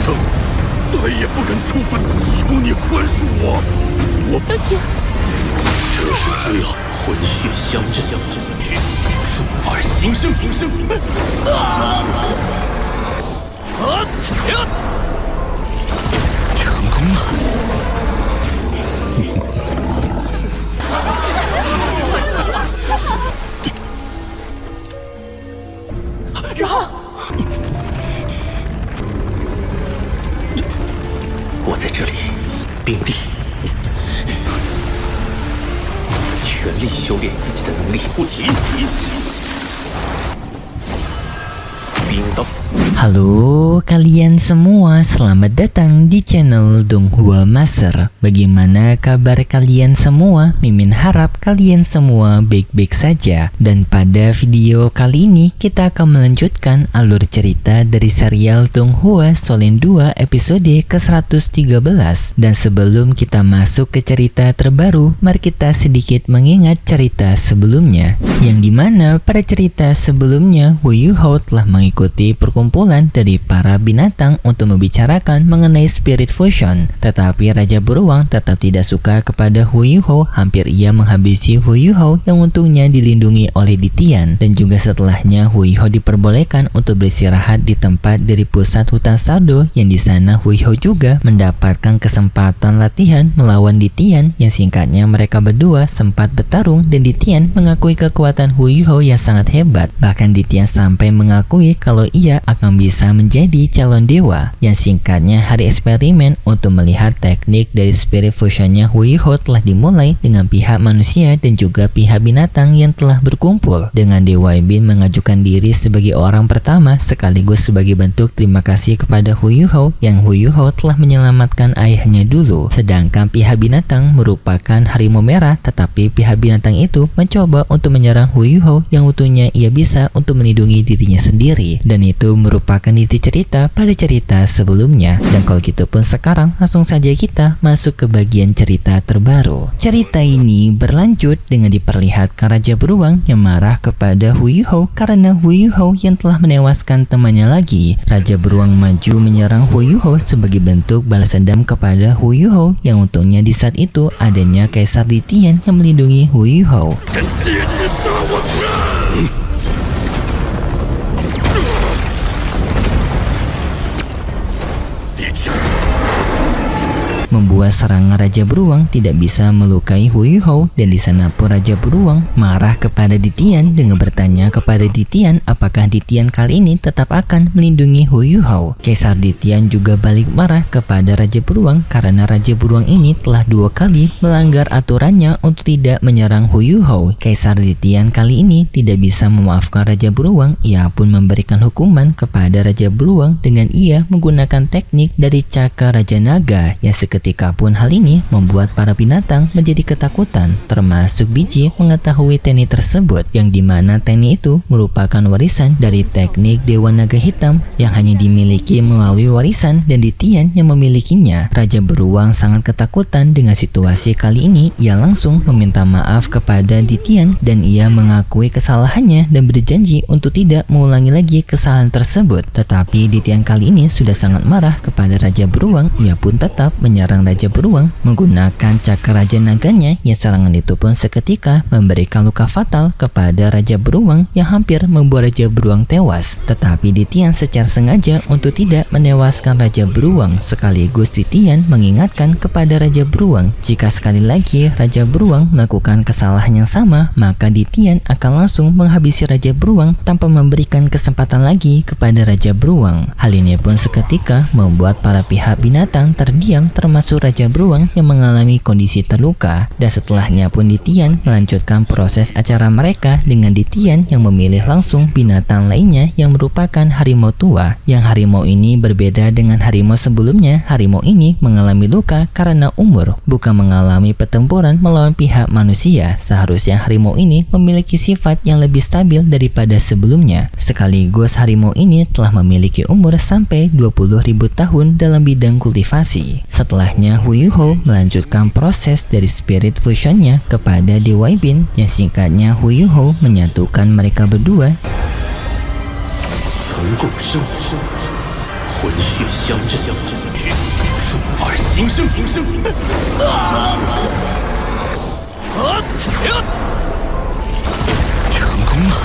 生再也不敢触犯，求你宽恕我。这是最好魂血相阵，众二心生。成功了。我在这里并力，全力修炼自己的能力，不停。冰刀。Halo kalian semua, selamat datang di channel Donghua Master. Bagaimana kabar kalian semua? Mimin harap kalian semua baik-baik saja. Dan pada video kali ini kita akan melanjutkan alur cerita dari serial Donghua Shonen 2 episode ke-113. Dan sebelum kita masuk ke cerita terbaru, mari kita sedikit mengingat cerita sebelumnya, yang dimana pada cerita sebelumnya Hu Yuhou telah mengikuti perkumpulan dari para binatang untuk membicarakan mengenai Spirit Fusion. Tetapi Raja Beruang tetap tidak suka kepada Hu Yuhou. Hampir ia menghabisi Hu Yuhou yang untungnya dilindungi oleh Ditian. Dan juga setelahnya Hu Yuhou diperbolehkan untuk beristirahat di tempat dari pusat hutan Sardo, yang di sana Hu Yuhou juga mendapatkan kesempatan latihan melawan Ditian, yang singkatnya mereka berdua sempat bertarung dan Ditian mengakui kekuatan Hu Yuhou yang sangat hebat. Bahkan Ditian sampai mengakui kalau ia akan bisa menjadi calon dewa, yang singkatnya hari eksperimen untuk melihat teknik dari Spirit Fusionnya Hu Yuhou telah dimulai dengan pihak manusia dan juga pihak binatang yang telah berkumpul, dengan Dewa Ibin mengajukan diri sebagai orang pertama sekaligus sebagai bentuk terima kasih kepada Hu Yuhou yang Hu Yuhou telah menyelamatkan ayahnya dulu. Sedangkan pihak binatang merupakan harimau merah, tetapi pihak binatang itu mencoba untuk menyerang Hu Yuhou yang utuhnya ia bisa untuk melindungi dirinya sendiri, dan itu merupakan inti cerita pada cerita sebelumnya. Dan kalau gitu pun sekarang langsung saja kita masuk ke bagian cerita terbaru. Cerita ini berlanjut dengan diperlihatkan Raja Beruang yang marah kepada Hu Yuhou karena Hu Yuhou yang telah menewaskan temannya lagi. Raja Beruang maju menyerang Hu Yuhou sebagai bentuk balas dendam kepada Hu Yuhou, yang untungnya di saat itu adanya Kaisar Ditian yang melindungi Hu Yuhou. Membuat serangan Raja Beruang tidak bisa melukai Hu Yuhou, dan di sana pun Raja Beruang marah kepada Ditian dengan bertanya kepada Ditian apakah Ditian kali ini tetap akan melindungi Hu Yuhou. Kaisar Ditian juga balik marah kepada Raja Beruang karena Raja Beruang ini telah 2 kali melanggar aturannya untuk tidak menyerang Hu Yuhou. Kaisar Ditian kali ini tidak bisa memaafkan Raja Beruang. Ia pun memberikan hukuman kepada Raja Beruang dengan ia menggunakan teknik dari Cakra Raja Naga, yang ketika pun hal ini membuat para binatang menjadi ketakutan, termasuk Biji mengetahui teknik tersebut, yang dimana teknik itu merupakan warisan dari teknik Dewa Naga Hitam yang hanya dimiliki melalui warisan dan Ditian yang memilikinya. Raja Beruang sangat ketakutan dengan situasi kali ini. Ia langsung meminta maaf kepada Ditian dan ia mengakui kesalahannya dan berjanji untuk tidak mengulangi lagi kesalahan tersebut. Tetapi Ditian kali ini sudah sangat marah kepada Raja Beruang. Ia pun tetap menyerang Raja Beruang menggunakan Cakra Raja Naganya, yang serangan itu pun seketika memberikan luka fatal kepada Raja Beruang yang hampir membuat Raja Beruang tewas. Tetapi Ditian secara sengaja untuk tidak menewaskan Raja Beruang, sekaligus Ditian mengingatkan kepada Raja Beruang jika sekali lagi Raja Beruang melakukan kesalahan yang sama, maka Ditian akan langsung menghabisi Raja Beruang tanpa memberikan kesempatan lagi kepada Raja Beruang. Hal ini pun seketika membuat para pihak binatang terdiam, termasuk Raja Beruang yang mengalami kondisi terluka. Dan setelahnya pun Ditian melanjutkan proses acara mereka dengan Ditian yang memilih langsung binatang lainnya yang merupakan harimau tua. Yang harimau ini berbeda dengan harimau sebelumnya. Harimau ini mengalami luka karena umur, bukan mengalami pertempuran melawan pihak manusia. Seharusnya harimau ini memiliki sifat yang lebih stabil daripada sebelumnya. Sekaligus harimau ini telah memiliki umur sampai 20.000 tahun dalam bidang kultivasi. Setelahnya Hu Yuhou melanjutkan proses dari Spirit Fusionnya kepada Dewa Ibin, yang singkatnya Hu Yuhou menyatukan mereka berdua. 魂血相震，入二心生。成功了。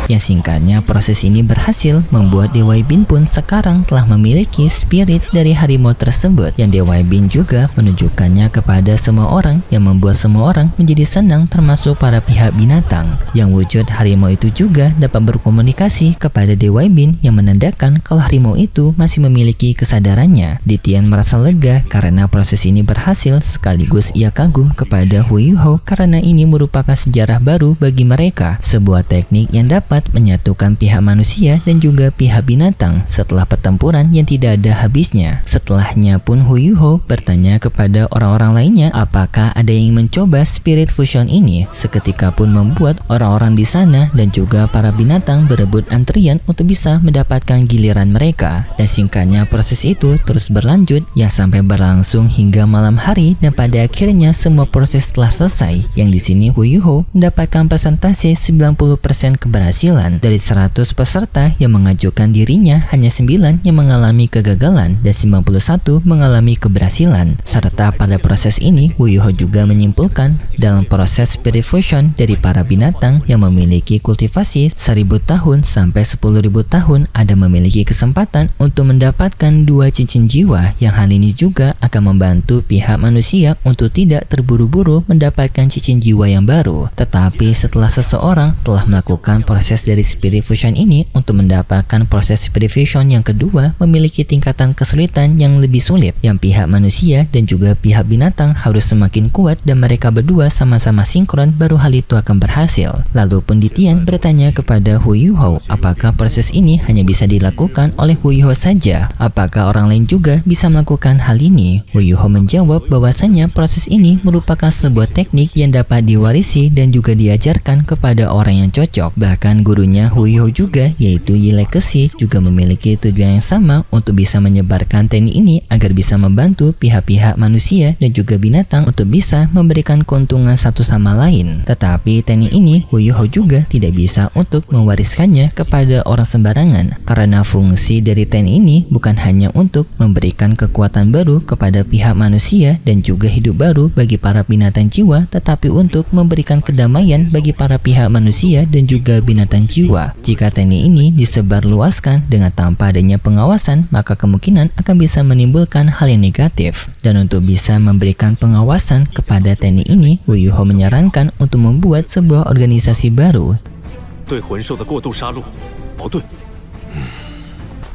Yang singkatnya, proses ini berhasil membuat Dewa Ibin pun sekarang telah memiliki spirit dari harimau tersebut, yang Dewa Ibin juga menunjukkannya kepada semua orang, yang membuat semua orang menjadi senang termasuk para pihak binatang. Yang wujud harimau itu juga dapat berkomunikasi kepada Dewa Ibin, yang menandakan kalau harimau itu masih memiliki kesadarannya. Ditian merasa lega karena proses ini berhasil, sekaligus ia kagum kepada Hu Yuhou karena ini merupakan sejarah baru bagi mereka, sebuah teknik yang dapat menyatukan pihak manusia dan juga pihak binatang setelah pertempuran yang tidak ada habisnya. Setelahnya pun Hu Yuhou bertanya kepada orang-orang lainnya apakah ada yang mencoba spirit fusion ini. Seketika pun membuat orang-orang di sana dan juga para binatang berebut antrian untuk bisa mendapatkan giliran mereka. Dan singkatnya proses itu terus berlanjut yang sampai berlangsung hingga malam hari, dan pada akhirnya semua proses telah selesai. Yang di sini Hu Yuhou mendapatkan persentase 90% keberhasilan. Dari 100 peserta yang mengajukan dirinya, hanya 9 yang mengalami kegagalan dan 91 mengalami keberhasilan. Serta pada proses ini Hu Yuhou juga menyimpulkan dalam proses spirit fusion dari para binatang yang memiliki kultivasi 1000 tahun sampai 10.000 tahun ada memiliki kesempatan untuk mendapatkan 2 cincin jiwa, yang hal ini juga akan membantu pihak manusia untuk tidak terburu-buru mendapatkan cincin jiwa yang baru. Tetapi setelah seseorang telah melakukan proses dari spirit fusion ini, untuk mendapatkan proses spirit fusion yang kedua memiliki tingkatan kesulitan yang lebih sulit, yang pihak manusia dan juga pihak binatang harus semakin kuat dan mereka berdua sama-sama sinkron baru hal itu akan berhasil. Lalu Penditian bertanya kepada Hu Yuhou apakah proses ini hanya bisa dilakukan oleh Hu Yuhou saja, apakah orang lain juga bisa melakukan hal ini. Hu Yuhou menjawab bahwasanya proses ini merupakan sebuah teknik yang dapat diwarisi dan juga diajarkan kepada orang yang cocok. Bahkan gurunya Hu Yuhou juga, yaitu Yi Lekesi, juga memiliki tujuan yang sama untuk bisa menyebarkan teknik ini agar bisa membantu pihak-pihak manusia dan juga binatang untuk bisa memberikan keuntungan satu sama lain. Tetapi teknik ini Hu Yuhou juga tidak bisa untuk mewariskannya kepada orang sembarangan, karena fungsi dari teknik ini bukan hanya untuk memberikan kekuatan baru kepada pihak manusia dan juga hidup baru bagi para binatang jiwa, tetapi untuk memberikan kedamaian bagi para pihak manusia dan juga binatang jiwa. Jika teknik ini disebarluaskan dengan tanpa adanya pengawasan, maka kemungkinan akan bisa menimbulkan hal yang negatif. Dan untuk bisa memberikan pengawasan kepada teknik ini, Hu Yuhou menyarankan untuk membuat sebuah organisasi baru. 对魂兽的过度杀戮矛盾，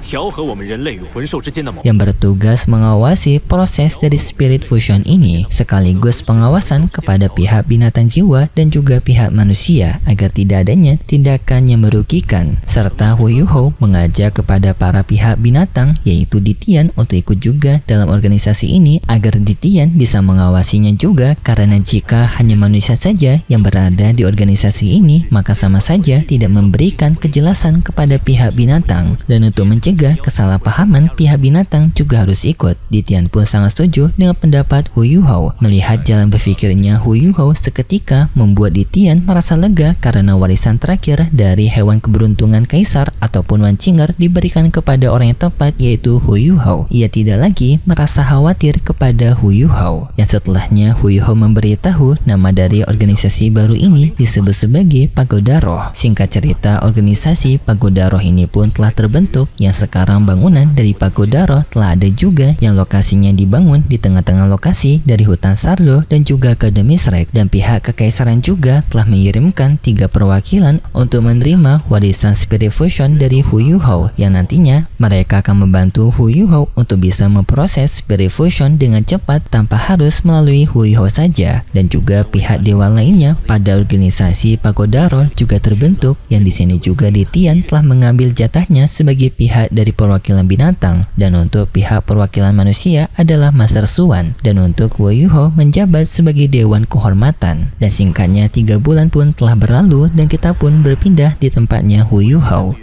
调和我们人类与魂兽之间的矛盾。 yang bertugas mengawasi proses dari spirit fusion ini, sekaligus pengawasan kepada pihak binatang jiwa dan juga pihak manusia agar tidak adanya tindakan yang merugikan. Serta Hu Yuhou mengajak kepada para pihak binatang, yaitu Ditian, untuk ikut juga dalam organisasi ini agar Ditian bisa mengawasinya juga, karena jika hanya manusia saja yang berada di organisasi ini, maka sama saja tidak memberikan kejelasan kepada pihak binatang. Dan untuk mencegah kesalahpahaman, pihak binatang juga harus ikut. Ditian pun sangat setuju dengan pendapat Hu Yuhou. Melihat jalan berpikirnya Hu Yuhou seketika membuat Ditian merasa lega karena warisan terakhir dari hewan keberuntungan kaisar ataupun Wan Qing'er diberikan kepada orang yang tepat, yaitu Hu Yuhou. Ia tidak lagi merasa khawatir kepada Hu Yuhou. Yang setelahnya Hu Yuhou memberitahu nama dari organisasi baru ini disebut sebagai Pagoda Roh. Singkat cerita, organisasi Pagoda Roh ini pun telah terbentuk, yang sekarang bangunan dari Pagoda Roh telah ada juga yang lokasinya dibangun di tengah-tengah lokasi dari hutan Sardo dan juga Akademi Shrek, dan pihak kekaisaran juga telah mengirimkan 3 perwakilan untuk menerima warisan spirit fusion dari Hu Yuhou, yang nantinya mereka akan membantu Hu Yuhou untuk bisa memproses spirit fusion dengan cepat tanpa harus melalui Hu Yuhou saja. Dan juga pihak dewa lainnya pada organisasi Pagoda Roh juga terbentuk, yang di sini juga Ditian telah mengambil jatahnya sebagai pihak dari perwakilan binatang, dan untuk pihak perwakilan manusia adalah Master Suan, dan untuk Hu Yuhou menjabat sebagai Dewan Kehormatan. Dan singkatnya 3 bulan pun telah berlalu dan kita pun berpindah di tempatnya Hu Yuhou.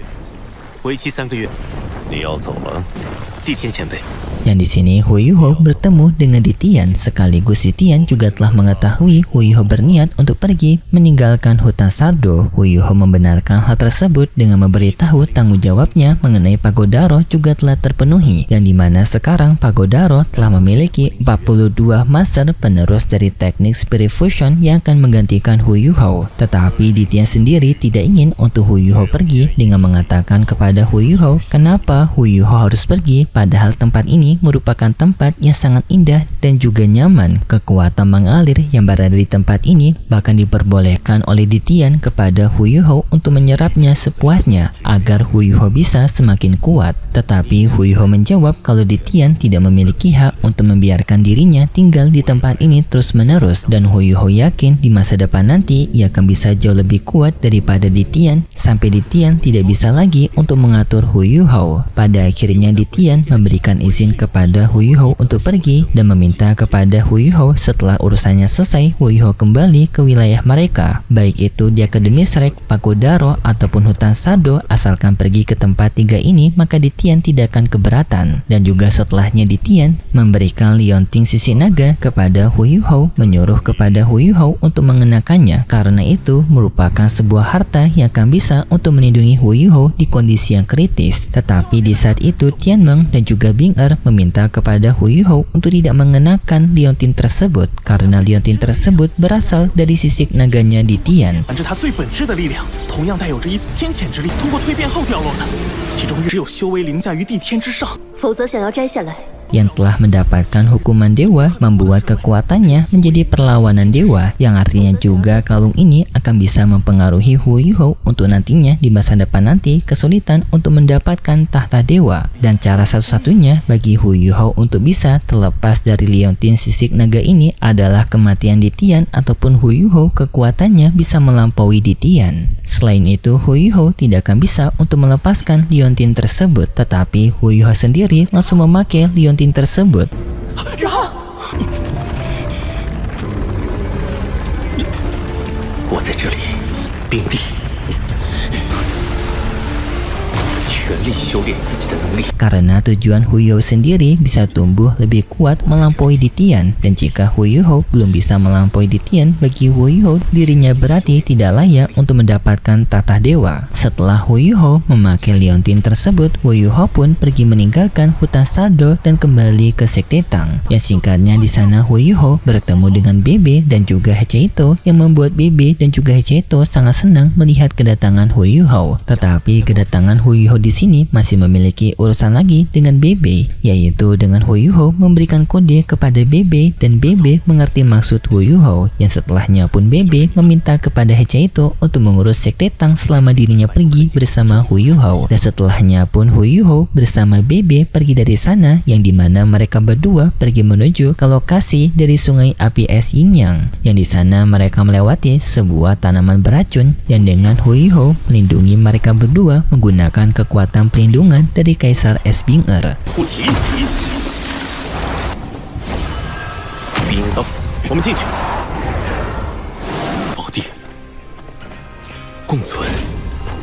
为期3个月，你要走了？地天前辈。 Yang di sini Hu Yuho bertemu dengan Ditian, sekaligus Ditian juga telah mengetahui Hu Yuho berniat untuk pergi meninggalkan hutan Sardo. Hu Yuho membenarkan hal tersebut dengan memberitahu tanggung jawabnya mengenai Pagoda Roh juga telah terpenuhi, yang dimana sekarang Pagoda Roh telah memiliki 42 master penerus dari teknik Spirit Fusion yang akan menggantikan Hu Yuho. Tetapi Ditian sendiri tidak ingin untuk Hu Yuho pergi dengan mengatakan kepada Hu Yuho kenapa Hu Yuho harus pergi padahal tempat ini merupakan tempat yang sangat indah dan juga nyaman. Kekuatan mengalir yang berada di tempat ini bahkan diperbolehkan oleh Ditian kepada Hu Yuho untuk menyerapnya sepuasnya agar Hu Yuho bisa semakin kuat. Tetapi Hu Yuho menjawab kalau Ditian tidak memiliki hak untuk membiarkan dirinya tinggal di tempat ini terus-menerus, dan Hu Yuho yakin di masa depan nanti ia akan bisa jauh lebih kuat daripada Ditian sampai Ditian tidak bisa lagi untuk mengatur Hu Yuho. Pada akhirnya Ditian memberikan izin kepada Hu Yuho untuk pergi dan meminta kepada Hu Yuho setelah urusannya selesai Hu Yuho kembali ke wilayah mereka, baik itu di Akademi Shrek, Pagoda Roh ataupun hutan Sardo. Asalkan pergi ke tempat tiga ini maka Ditian tidak akan keberatan. Dan juga setelahnya Ditian memberikan lionting sisik naga kepada Hu Yuho, menyuruh kepada Hu Yuho untuk mengenakannya karena itu merupakan sebuah harta yang akan bisa untuk melindungi Hu Yuho di kondisi yang kritis. Tetapi di saat itu Tianmeng dan juga Bing Er meminta kepada Hu Yuho untuk tidak mengenakan liontin tersebut karena liontin tersebut berasal dari sisik naganya Ditian. 含着它最本质的力量，同样带有着一丝天谴之力，通过蜕变后掉落的，其中只有修为凌驾于地天之上。否则想要摘下来， yang telah mendapatkan hukuman dewa membuat kekuatannya menjadi perlawanan dewa, yang artinya juga kalung ini akan bisa mempengaruhi Hu Yuho untuk nantinya di masa depan nanti kesulitan untuk mendapatkan tahta dewa. Dan cara satu-satunya bagi Hu Yuho untuk bisa terlepas dari liontin sisik naga ini adalah kematian Ditian ataupun Hu Yuho kekuatannya bisa melampaui Ditian. Selain itu Hu Yuho tidak akan bisa untuk melepaskan liontin tersebut, tetapi Hu Yuho sendiri langsung memakai liontin tersebut. 我在这里，冰帝，全力修炼自己的能力。 Karena tujuan Hu Yuho sendiri bisa tumbuh lebih kuat melampaui Ditian, dan jika Hu Yuho belum bisa melampaui Ditian, bagi Hu Yuho dirinya berarti tidak layak untuk mendapatkan tahta dewa. Setelah Hu Yuho memakai liontin tersebut, Hu Yuho pun pergi meninggalkan hutan Sardo dan kembali ke Sekte Tang. Yang singkatnya di sana Hu Yuho bertemu dengan Bebe dan juga Hechito, yang membuat Bebe dan juga Hechito sangat senang melihat kedatangan Hu Yuho. Tetapi kedatangan Hu Yuho di sini masih memiliki urusan lagi dengan Bebe, yaitu dengan Hu Yuho memberikan kode kepada Bebe dan Bebe mengerti maksud Hu Yuho, yang setelahnya pun Bebe meminta kepada Hechito untuk mengurus Sekte Tang selama dirinya pergi bersama Hu Yuho. Dan setelahnya pun Hu Yuho bersama Bebe pergi dari sana, yang dimana mereka berdua pergi menuju ke lokasi dari sungai api es Yin-Yang, yang di sana mereka melewati sebuah tanaman beracun, yang dengan Hu Yuho melindungi mereka berdua menggunakan kekuatan pelindungan dari Kaisar Es Bing Er. 护体，冰刀，我们进去。宝地，共存，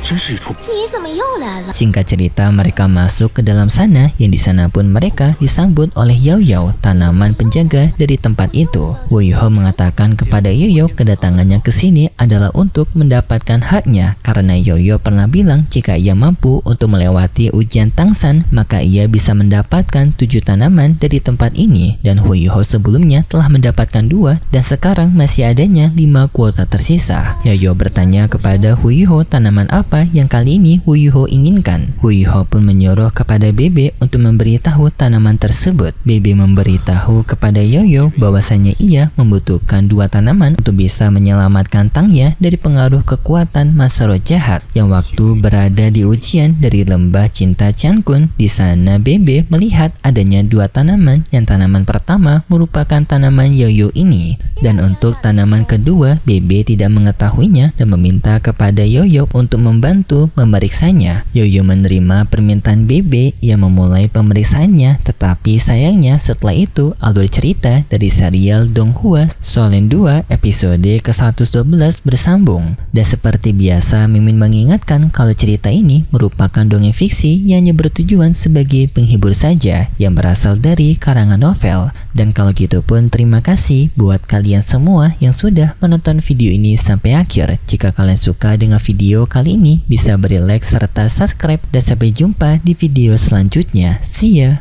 真是一出。 你怎么又来了？ Singkat cerita mereka masuk ke dalam sana, yang di sana pun mereka disambut oleh Yao Yao, tanaman penjaga dari tempat itu. Hu Yuho mengatakan kepada Yao Yao kedatangannya ke sini adalah untuk mendapatkan haknya, karena Yao Yao pernah bilang jika ia mampu untuk melewati ujian Tangsan maka ia bisa mendapatkan 7 tanaman dari tempat ini, dan Hu Yuho sebelumnya telah mendapatkan 2 dan sekarang masih adanya 5 kuota tersisa. Yao Yao bertanya kepada Hu Yuho tanaman apa yang kali ini Hu Yuho inginkan. Hu Yuho pun menyuruh kepada Bebe untuk memberitahu tanaman tersebut. Bebe memberitahu kepada Yao Yao bahwasanya ia membutuhkan 2 tanaman untuk bisa menyelamatkan Tangya dari pengaruh kekuatan masa roh jahat yang waktu berada di ujian dari lembah cinta Cankun. Di sana Bebe melihat adanya 2 tanaman, yang tanaman pertama merupakan tanaman Yao Yao ini, dan untuk tanaman kedua Bebe tidak mengetahuinya dan meminta kepada Yao Yao untuk membantu membantu memeriksanya. Yoyo menerima permintaan Bebe yang memulai pemeriksaannya, tetapi sayangnya setelah itu alur cerita dari serial Donghua Solen 2 episode ke-112 bersambung. Dan seperti biasa, Mimin mengingatkan kalau cerita ini merupakan dongeng fiksi yang hanya bertujuan sebagai penghibur saja yang berasal dari karangan novel. Dan kalau gitu pun terima kasih buat kalian semua yang sudah menonton video ini sampai akhir. Jika kalian suka dengan video kali ini, bisa beri like serta subscribe, dan sampai jumpa di video selanjutnya. See ya.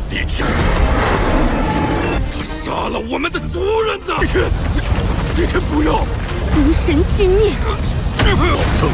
帝天，他杀了我们的族人呐！帝天，不要！精神尽灭。保证